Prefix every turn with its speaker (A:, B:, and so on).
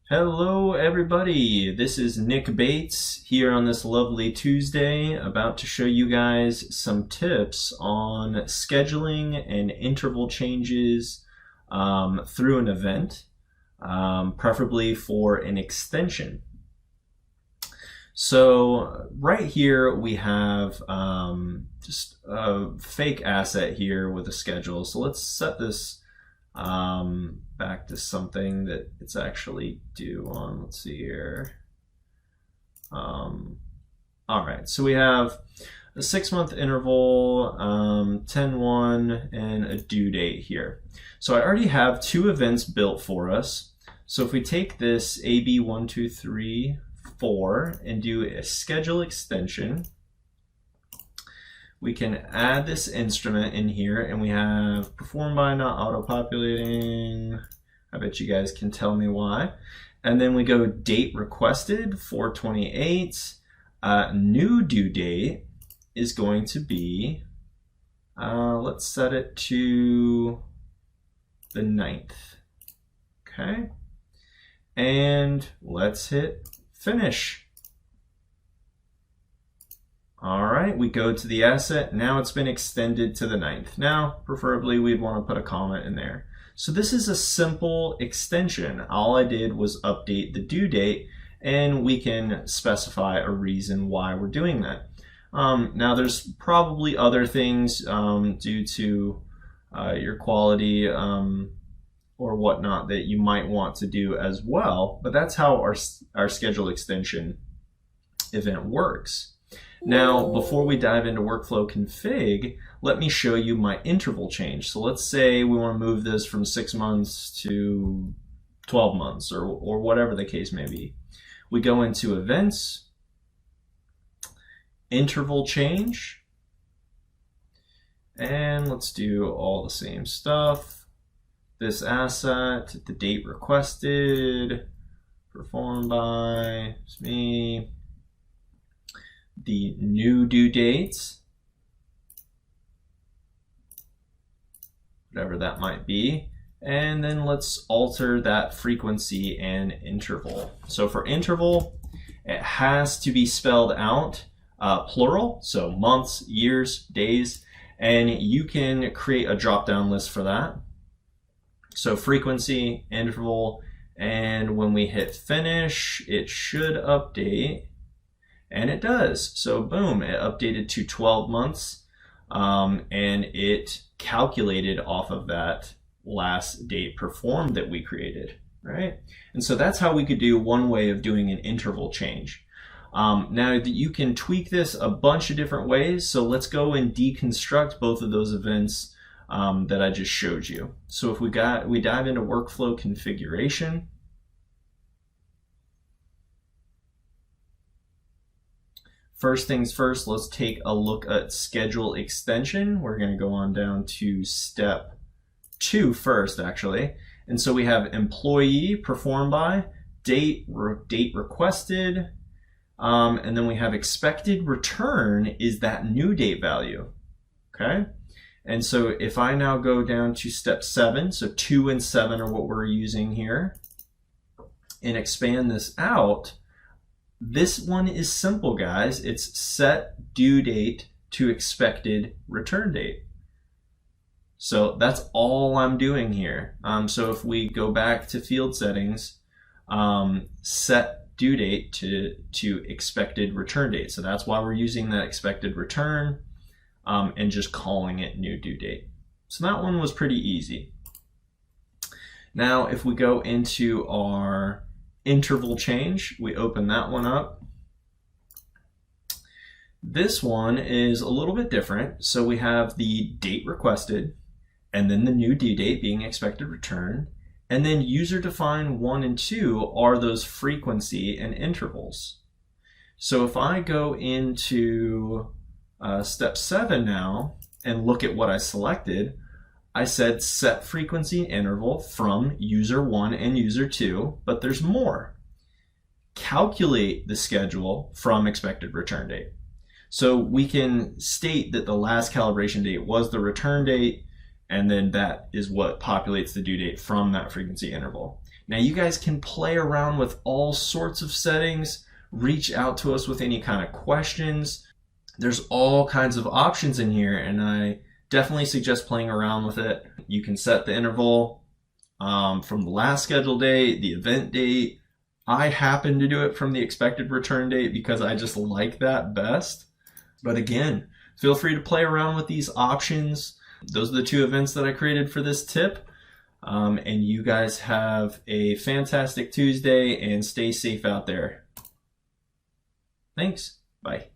A: Hello, everybody. This is Nick Bates here on this lovely Tuesday, about to show you guys some tips on scheduling and interval changes through an event, preferably for an extension. So right here we have just a fake asset here with a schedule. So let's set this back to something that it's actually due on. Let's see here. All right, so we have a 6-month interval, 10-1, and a due date here. So I already have two events built for us. So if we take this AB123 4 and do a schedule extension, we can add this instrument in here, and we have performed by not auto-populating. I bet you guys can tell me why. And then we go date requested 4/28. New due date is going to be, let's set it to the 9th. Okay. And let's hit finish. All right, we go to the asset. Now it's been extended to the 9th. Now, preferably, we'd want to put a comment in there. So this is a simple extension. All I did was update the due date, and we can specify a reason why we're doing that. Now, there's probably other things due to your quality or whatnot that you might want to do as well, but that's how our schedule extension event works. Now, before we dive into workflow config, let me show you my interval change. So let's say we want to move this from 6 months to 12 months or whatever the case may be. We go into events, interval change, and let's do all the same stuff. This asset, the date requested, performed by, it's me. The new due dates, whatever that might be, and then let's alter that frequency and interval. So for interval, it has to be spelled out plural, so months, years, days, and you can create a drop-down list for that. So frequency, interval, and when we hit finish, it should update. And it does. So boom, it updated to 12 months and it calculated off of that last date performed that we created, right? And so that's how we could do one way of doing an interval change. Now you can tweak this a bunch of different ways. So let's go and deconstruct both of those events that I just showed you. So if we dive into workflow configuration, first things first, let's take a look at schedule extension. We're going to go on down to step 2 first, actually. And so we have employee performed by, date requested, and then we have expected return is that new date value. Okay. And so if I now go down to step 7, so 2 and 7 are what we're using here, and expand this out, this one is simple, guys. It's set due date to expected return date. So that's all I'm doing here. So if we go back to field settings, set due date to expected return date. So that's why we're using that expected return and just calling it new due date. So that one was pretty easy. Now, if we go into our interval change, we open that one up. This one is a little bit different. So we have the date requested, and then the new due date being expected return, and then user defined 1 and 2 are those frequency and intervals. So if I go into step 7 now and look at what I selected, I said set frequency interval from user 1 and user 2, but there's more. Calculate the schedule from expected return date. So we can state that the last calibration date was the return date, and then that is what populates the due date from that frequency interval. Now you guys can play around with all sorts of settings, reach out to us with any kind of questions. There's all kinds of options in here, and I definitely suggest playing around with it. You can set the interval from the last scheduled date, the event date. I happen to do it from the expected return date because I just like that best. But again, feel free to play around with these options. Those are the 2 events that I created for this tip. And you guys have a fantastic Tuesday and stay safe out there. Thanks. Bye.